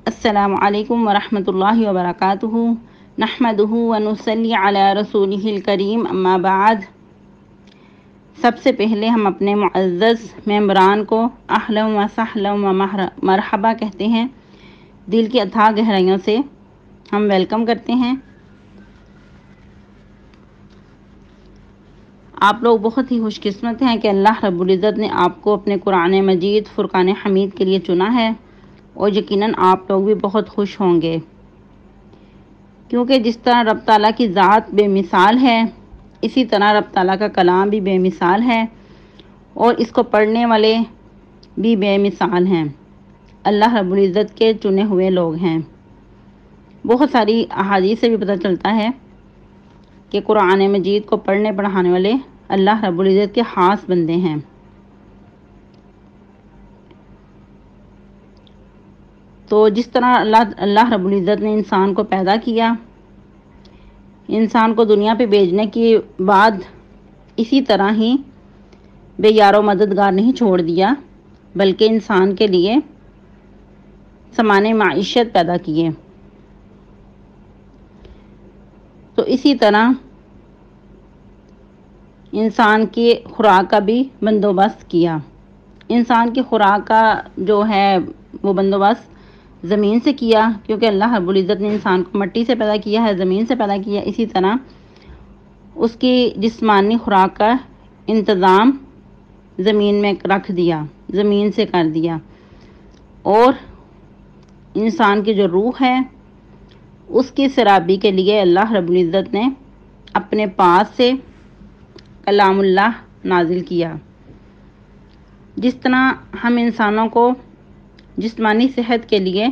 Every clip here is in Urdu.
السلام علیکم ورحمۃ اللہ وبرکاتہ نحمدہ ونصلی علی رسولہ الکریم اما بعد۔ سب سے پہلے ہم اپنے معزز ممبران کو اہلا و سہلا و مرحبا کہتے ہیں، دل کی اتھاہ گہرائیوں سے ہم ویلکم کرتے ہیں۔ آپ لوگ بہت ہی خوش قسمت ہیں کہ اللہ رب العزت نے آپ کو اپنے قرآن مجید فرقان حمید کے لیے چنا ہے، اور یقیناً آپ لوگ بھی بہت خوش ہوں گے، کیونکہ جس طرح رب تعالیٰ کی ذات بے مثال ہے، اسی طرح رب تعالیٰ کا کلام بھی بے مثال ہے، اور اس کو پڑھنے والے بھی بے مثال ہیں۔ اللہ رب العزت کے چنے ہوئے لوگ ہیں۔ بہت ساری احادیث سے بھی پتہ چلتا ہے کہ قرآن مجید کو پڑھنے پڑھانے والے اللہ رب العزت کے خاص بندے ہیں۔ تو جس طرح اللہ رب العزت نے انسان کو پیدا کیا، انسان کو دنیا پہ بھیجنے کے بعد اسی طرح ہی بے یار و مددگار نہیں چھوڑ دیا، بلکہ انسان کے لیے سامان معیشت پیدا کیے۔ تو اسی طرح انسان کی خوراک کا بھی بندوبست کیا۔ انسان کی خوراک کا جو ہے وہ بندوبست زمین سے کیا، کیونکہ اللہ رب العزت نے انسان کو مٹی سے پیدا کیا ہے، زمین سے پیدا کیا۔ اسی طرح اس کی جسمانی خوراک کا انتظام زمین میں رکھ دیا، زمین سے کر دیا، اور انسان کی جو روح ہے اس کی سرابی کے لیے اللہ رب العزت نے اپنے پاس سے کلام اللہ نازل کیا۔ جس طرح ہم انسانوں کو جسمانی صحت کے لیے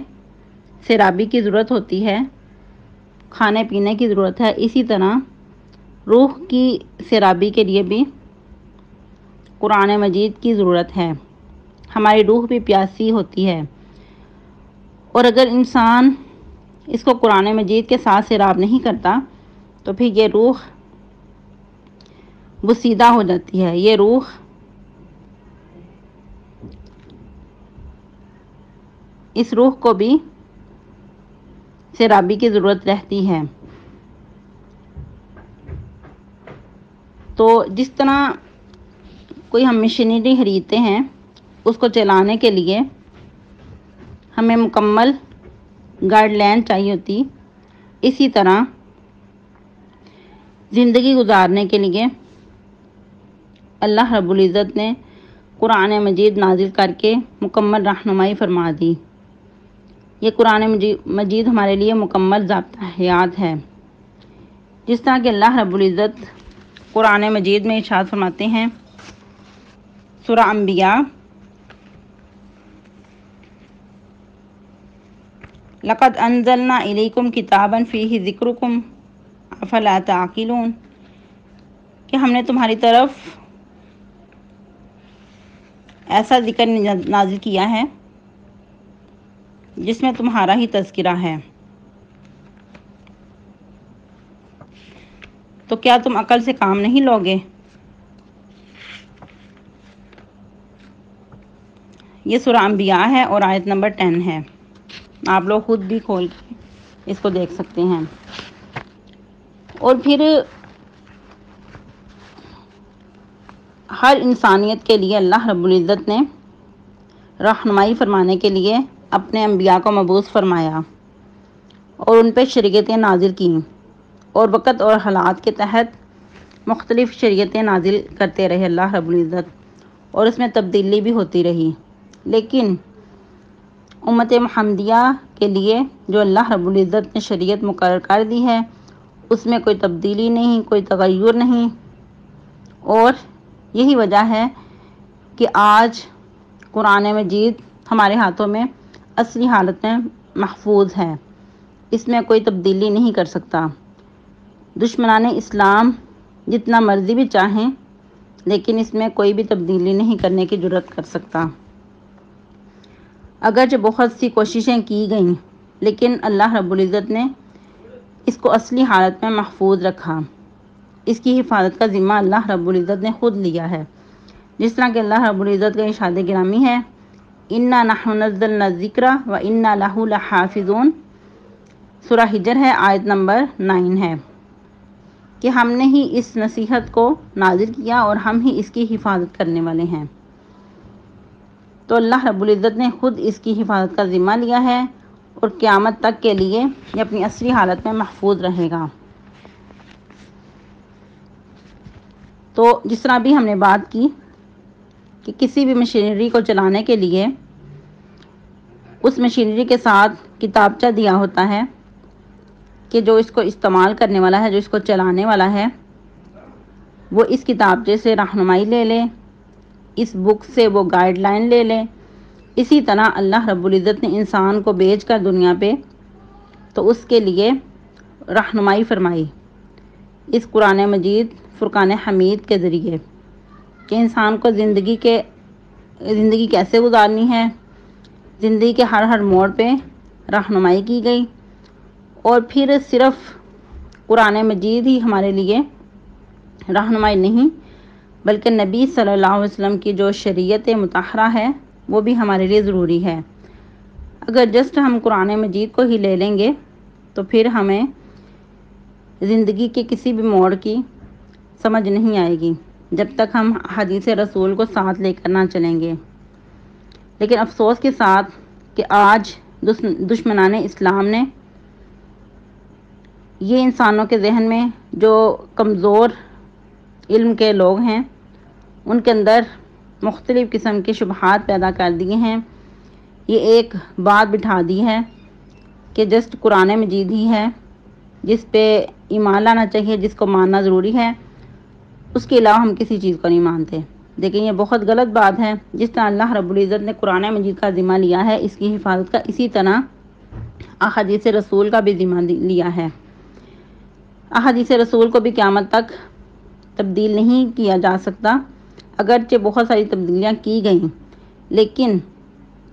سرابی کی ضرورت ہوتی ہے، کھانے پینے کی ضرورت ہے، اسی طرح روح کی سرابی کے لیے بھی قرآن مجید کی ضرورت ہے۔ ہماری روح بھی پیاسی ہوتی ہے، اور اگر انسان اس کو قرآن مجید کے ساتھ سیراب نہیں کرتا تو پھر یہ روح بسیدہ ہو جاتی ہے، یہ روح اس روح کو بھی سیرابی کی ضرورت رہتی ہے۔ تو جس طرح کوئی ہم مشینری خریدتے ہیں، اس کو چلانے کے لیے ہمیں مکمل گائیڈ لائن چاہیے ہوتی، اسی طرح زندگی گزارنے کے لیے اللہ رب العزت نے قرآن مجید نازل کر کے مکمل رہنمائی فرما دی۔ یہ قرآن مجید ہمارے لیے مکمل ضابطہ حیات ہے۔ جس طرح کہ اللہ رب العزت قرآن مجید میں ارشاد فرماتے ہیں، سورہ انبیاء، لقد انزلنا الیکم کتابا فیہ ذکرکم افلا تعقلون، کہ ہم نے تمہاری طرف ایسا ذکر نازل کیا ہے جس میں تمہارا ہی تذکرہ ہے، تو کیا تم عقل سے کام نہیں لوگے؟ یہ سورہ انبیاء ہے اور آیت نمبر 10 ہے، آپ لوگ خود بھی کھول کے اس کو دیکھ سکتے ہیں۔ اور پھر ہر انسانیت کے لیے اللہ رب العزت نے رہنمائی فرمانے کے لیے اپنے انبیاء کو مبعوث فرمایا اور ان پہ شریعتیں نازل کیں، اور وقت اور حالات کے تحت مختلف شریعتیں نازل کرتے رہے اللہ رب العزت، اور اس میں تبدیلی بھی ہوتی رہی۔ لیکن امت محمدیہ کے لیے جو اللہ رب العزت نے شریعت مقرر کر دی ہے، اس میں کوئی تبدیلی نہیں، کوئی تغیر نہیں، اور یہی وجہ ہے کہ آج قرآن مجید ہمارے ہاتھوں میں اصلی حالت میں محفوظ ہے، اس میں کوئی تبدیلی نہیں کر سکتا۔ دشمنان اسلام جتنا مرضی بھی چاہیں، لیکن اس میں کوئی بھی تبدیلی نہیں کرنے کی جرات کر سکتا۔ اگرچہ بہت سی کوششیں کی گئیں، لیکن اللہ رب العزت نے اس کو اصلی حالت میں محفوظ رکھا۔ اس کی حفاظت کا ذمہ اللہ رب العزت نے خود لیا ہے۔ جس طرح کہ اللہ رب العزت کا ارشاد گرامی ہے انا نحن نزلنا الذکر و انا لہ لحافظون، سورہ ہجر ہے، آیت نمبر 9 ہے، کہ ہم نے ہی اس نصیحت کو نازل کیا اور ہم ہی اس کی حفاظت کرنے والے ہیں۔ تو اللہ رب العزت نے خود اس کی حفاظت کا ذمہ لیا ہے اور قیامت تک کے لیے یہ اپنی اصلی حالت میں محفوظ رہے گا۔ تو جس طرح بھی ہم نے بات کی کہ کسی بھی مشینری کو چلانے کے لیے اس مشینری کے ساتھ کتابچہ دیا ہوتا ہے کہ جو اس کو استعمال کرنے والا ہے، جو اس کو چلانے والا ہے، وہ اس کتابچے سے رہنمائی لے لے، اس بک سے وہ گائیڈ لائن لے لے۔ اسی طرح اللہ رب العزت نے انسان کو بھیج کر دنیا پہ تو اس کے لیے رہنمائی فرمائی اس قرآن مجید فرقان حمید کے ذریعے، کہ انسان کو زندگی کیسے گزارنی ہے، زندگی کے ہر موڑ پہ رہنمائی کی گئی۔ اور پھر صرف قرآن مجید ہی ہمارے لیے رہنمائی نہیں، بلکہ نبی صلی اللہ علیہ وسلم کی جو شریعت مطہرہ ہے وہ بھی ہمارے لیے ضروری ہے۔ اگر جسٹ ہم قرآن مجید کو ہی لے لیں گے تو پھر ہمیں زندگی کے کسی بھی موڑ کی سمجھ نہیں آئے گی جب تک ہم حدیث رسول کو ساتھ لے کر نہ چلیں گے۔ لیکن افسوس کے ساتھ کہ آج دشمنان اسلام نے یہ انسانوں کے ذہن میں جو کمزور علم کے لوگ ہیں ان کے اندر مختلف قسم کے شبہات پیدا کر دیے ہیں۔ یہ ایک بات بٹھا دی ہے کہ جسٹ قرآن مجید ہی ہے جس پہ ایمان لانا چاہیے، جس کو ماننا ضروری ہے، اس کے علاوہ ہم کسی چیز کو نہیں مانتے۔ لیکن یہ بہت غلط بات ہے۔ جس طرح اللہ رب العزت نے قرآن مجید کا ذمہ لیا ہے اس کی حفاظت کا، اسی طرح احادیث رسول کا بھی ذمہ لیا ہے۔ احادیث رسول کو بھی قیامت تک تبدیل نہیں کیا جا سکتا، اگرچہ بہت ساری تبدیلیاں کی گئیں، لیکن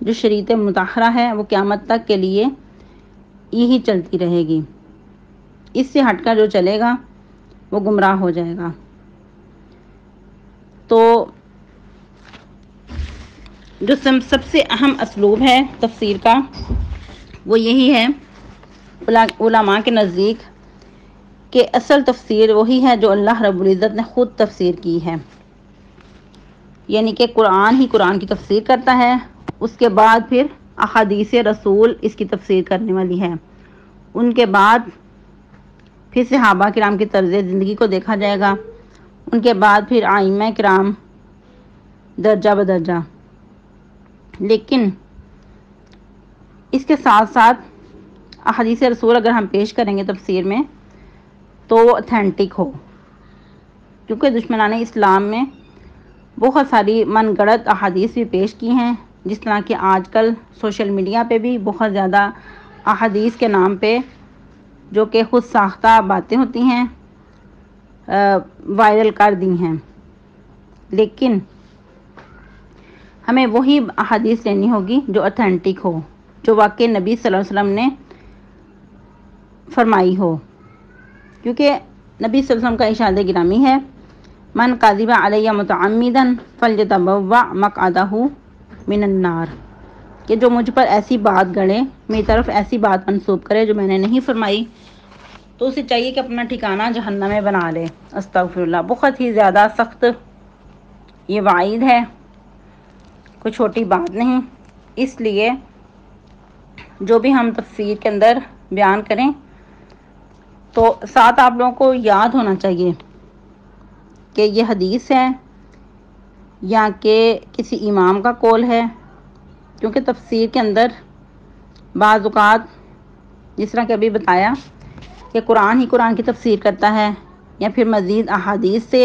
جو شریعت مطہرہ ہے وہ قیامت تک کے لیے یہی چلتی رہے گی۔ اس سے ہٹ کر جو چلے گا وہ گمراہ ہو جائے گا۔ تو جو سب سے اہم اسلوب ہے تفسیر کا وہ یہی ہے علماء کے نزدیک کہ اصل تفسیر وہی ہے جو اللہ رب العزت نے خود تفسیر کی ہے، یعنی کہ قرآن ہی قرآن کی تفسیر کرتا ہے، اس کے بعد پھر احادیث رسول اس کی تفسیر کرنے والی ہے، ان کے بعد پھر صحابہ کرام کی طرز زندگی کو دیکھا جائے گا، ان کے بعد پھر ائمہ کرام درجہ بدرجہ۔ لیکن اس کے ساتھ ساتھ احادیث رسول اگر ہم پیش کریں گے تفسیر میں تو وہ اتھینٹک ہو، کیونکہ دشمنان اسلام میں بہت ساری من گڑت احادیث بھی پیش کی ہیں، جس طرح کہ آج کل سوشل میڈیا پہ بھی بہت زیادہ احادیث کے نام پہ جو کہ خود ساختہ باتیں ہوتی ہیں وائرل کر دی ہیں۔ لیکن ہمیں وہی احادیث لینی ہوگی جو اتھینٹک ہو، جو واقعی نبی صلی اللہ علیہ وسلم نے فرمائی ہو، کیونکہ نبی صلی اللہ علیہ وسلم کا ارشاد گرامی ہے من کذب علی متعمدا فلیتبوأ مقعدہ من النار، کہ جو مجھ پر ایسی بات گڑے، میری طرف ایسی بات منسوب کرے جو میں نے نہیں فرمائی، تو اسے چاہیے کہ اپنا ٹھکانہ جہنم میں بنا لے۔ استغفر اللہ، بہت ہی زیادہ سخت یہ وعید ہے، کوئی چھوٹی بات نہیں۔ اس لیے جو بھی ہم تفسیر کے اندر بیان کریں تو ساتھ آپ لوگوں کو یاد ہونا چاہیے کہ یہ حدیث ہے یا کہ کسی امام کا قول ہے، کیونکہ تفسیر کے اندر بعض اوقات جس طرح کہ ابھی بتایا کہ قرآن ہی قرآن کی تفسیر کرتا ہے، یا پھر مزید احادیث سے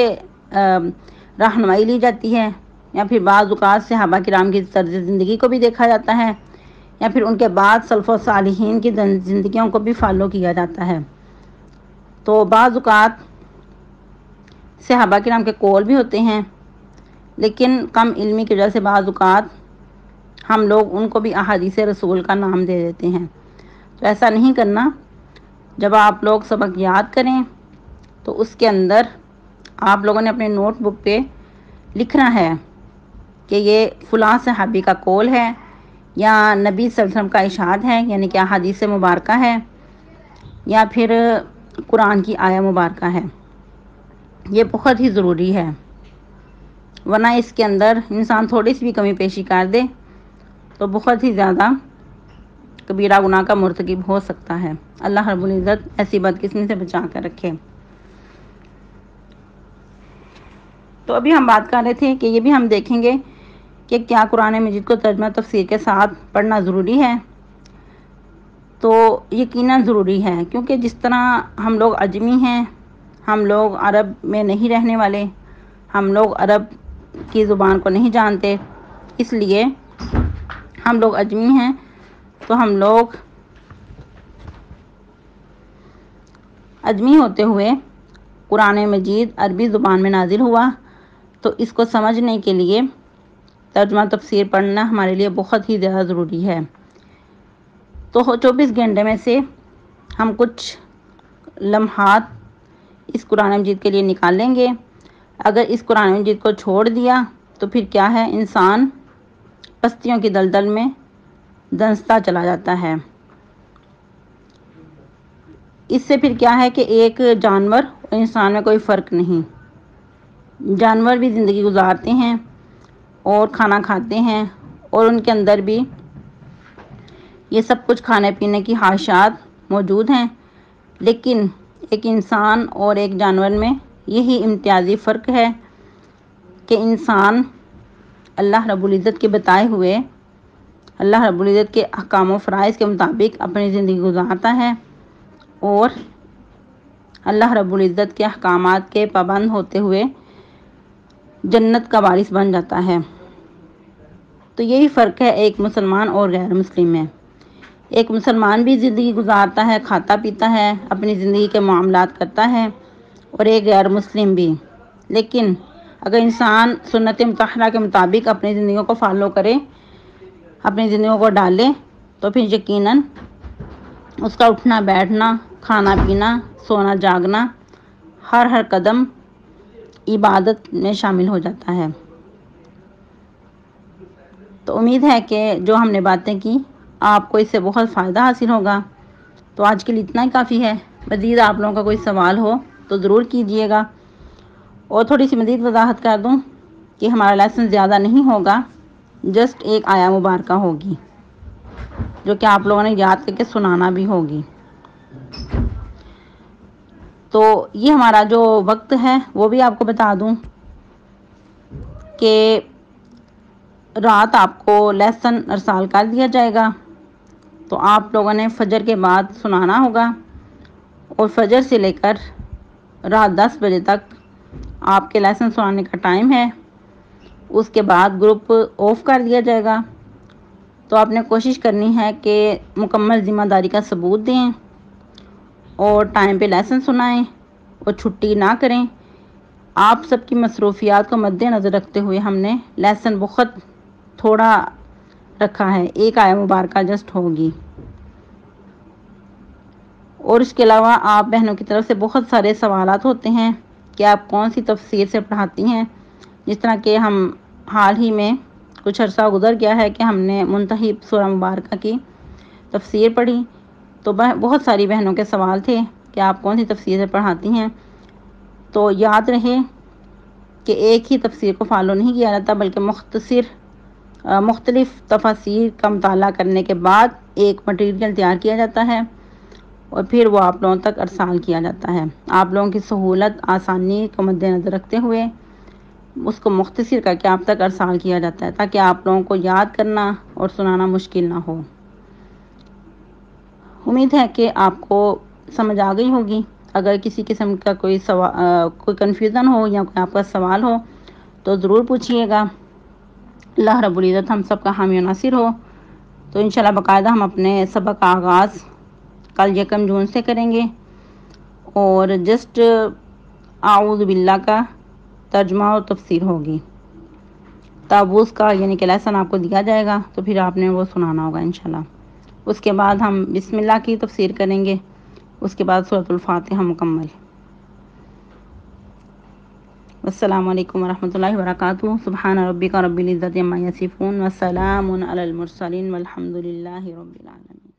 رہنمائی لی جاتی ہے، یا پھر بعض اوقات صحابہ کرام کی طرز زندگی کو بھی دیکھا جاتا ہے، یا پھر ان کے بعد سلف و صالحین کی زندگیوں کو بھی فالو کیا جاتا ہے۔ تو بعض اوقات صحابہ کرام کے قول بھی ہوتے ہیں، لیکن کم علمی کی وجہ سے بعض اوقات ہم لوگ ان کو بھی احادیث رسول کا نام دے دیتے ہیں۔ تو ایسا نہیں کرنا۔ جب آپ لوگ سبق یاد کریں تو اس کے اندر آپ لوگوں نے اپنے نوٹ بک پہ لکھنا ہے کہ یہ فلاں صحابی کا قول ہے یا نبی صلی اللہ علیہ وسلم کا ارشاد ہے یعنی کہ احادیث مبارکہ ہے یا پھر قرآن کی آیہ مبارکہ ہے. یہ بہت ہی ضروری ہے، ورنہ اس کے اندر انسان تھوڑی سی بھی کمی پیشی کر دے تو بہت ہی زیادہ کبیرہ گناہ کا مرتکب ہو سکتا ہے. اللہ رب العزت ایسی بدقسمی سے بچا کر رکھے. تو ابھی ہم بات کر رہے تھے کہ یہ بھی ہم دیکھیں گے کہ کیا قرآن مجید کو ترجمہ تفسیر کے ساتھ پڑھنا ضروری ہے. تو یقیناً ضروری ہے، کیونکہ جس طرح ہم لوگ اجمی ہیں، ہم لوگ عرب میں نہیں رہنے والے، ہم لوگ عرب کی زبان کو نہیں جانتے، اس لیے ہم لوگ اجمی ہیں تو ہم لوگ اجمی ہوتے ہوئے قرآن مجید عربی زبان میں نازل ہوا تو اس کو سمجھنے کے لیے ترجمہ تفسیر پڑھنا ہمارے لیے بہت ہی زیادہ ضروری ہے. تو 24 گھنٹے میں سے ہم کچھ لمحات اس قرآن مجید کے لیے نکال لیں گے. اگر اس قرآن مجید کو چھوڑ دیا تو پھر کیا ہے، انسان پستیوں کی دلدل میں دنستا چلا جاتا ہے. اس سے پھر کیا ہے کہ ایک جانور اور انسان میں کوئی فرق نہیں. جانور بھی زندگی گزارتے ہیں اور کھانا کھاتے ہیں اور ان کے اندر بھی یہ سب کچھ کھانے پینے کی خواہشات موجود ہیں، لیکن ایک انسان اور ایک جانور میں یہی امتیازی فرق ہے کہ انسان اللہ رب العزت کے بتائے ہوئے، اللہ رب العزت کے احکام و فرائض کے مطابق اپنی زندگی گزارتا ہے اور اللہ رب العزت کے احکامات کے پابند ہوتے ہوئے جنت کا وارث بن جاتا ہے. تو یہی فرق ہے ایک مسلمان اور غیر مسلم میں. ایک مسلمان بھی زندگی گزارتا ہے، کھاتا پیتا ہے، اپنی زندگی کے معاملات کرتا ہے، اور ایک غیر مسلم بھی. لیکن اگر انسان سنت مطہرہ کے مطابق اپنی زندگیوں کو فالو کرے، اپنی زندگیوں کو ڈالے، تو پھر یقیناً اس کا اٹھنا بیٹھنا، کھانا پینا، سونا جاگنا، ہر قدم عبادت میں شامل ہو جاتا ہے. تو امید ہے کہ جو ہم نے باتیں کی آپ کو اس سے بہت فائدہ حاصل ہوگا. تو آج کے لیے اتنا ہی کافی ہے. مزید آپ لوگوں کا کوئی سوال ہو تو ضرور کیجیے گا. اور تھوڑی سی مزید وضاحت کر دوں کہ ہمارا لیسن زیادہ نہیں ہوگا، جسٹ ایک آیہ مبارکہ ہوگی جو کہ آپ لوگوں نے یاد کر کے سنانا بھی ہوگی. تو یہ ہمارا جو وقت ہے وہ بھی آپ کو بتا دوں کہ رات آپ کو لیسن ارسال کر دیا جائے گا، تو آپ لوگوں نے فجر کے بعد سنانا ہوگا، اور فجر سے لے کر رات 10 بجے تک آپ کے لیسن سنانے کا ٹائم ہے. اس کے بعد گروپ آف کر دیا جائے گا. تو آپ نے کوشش کرنی ہے کہ مکمل ذمہ داری کا ثبوت دیں اور ٹائم پہ لیسن سنائیں اور چھٹی نہ کریں. آپ سب کی مصروفیات کو مد نظر رکھتے ہوئے ہم نے لیسن بہت تھوڑا رکھا ہے، ایک آیہ مبارکہ جسٹ ہوگی. اور اس کے علاوہ آپ بہنوں کی طرف سے بہت سارے سوالات ہوتے ہیں کہ آپ کون سی تفسیر سے پڑھاتی ہیں. جس طرح کہ ہم حال ہی میں کچھ عرصہ گزر گیا ہے کہ ہم نے منتخب سورہ مبارکہ کی تفسیر پڑھی، تو بہت ساری بہنوں کے سوال تھے کہ آپ کون سی تفسیر سے پڑھاتی ہیں. تو یاد رہے کہ ایک ہی تفسیر کو فالو نہیں کیا جاتا، بلکہ مختلف تفاسیر کا مطالعہ کرنے کے بعد ایک مٹیریل تیار کیا جاتا ہے اور پھر وہ آپ لوگوں تک ارسال کیا جاتا ہے. آپ لوگوں کی سہولت آسانی کو مد نظر رکھتے ہوئے اس کو مختصر کر کے آپ تک ارسال کیا جاتا ہے تاکہ آپ لوگوں کو یاد کرنا اور سنانا مشکل نہ ہو. امید ہے کہ آپ کو سمجھ آ گئی ہوگی. اگر کسی قسم کا کوئی کنفیوژن ہو یا کوئی آپ کا سوال ہو تو ضرور پوچھیے گا. اللہ رب العزت ہم سب کا حامی و ناصر ہو. تو انشاءاللہ باقاعدہ ہم اپنے سبق کا آغاز کل 1 جون سے کریں گے، اور جسٹ اعوذ باللہ کا ترجمہ اور تفسیر ہوگی. تابوس کا یعنی کہ لیسن آپ کو دیا جائے گا تو پھر آپ نے وہ سنانا ہوگا انشاءاللہ. اس کے بعد ہم بسم اللہ کی تفسیر کریں گے، اس کے بعد سورۃ الفاتحہ مکمل. السلام علیکم ورحمۃ اللہ وبرکاتہ. سبحان ربک رب العزت عما یصفون وسلام علی المرسلین والحمد للہ رب العالمین.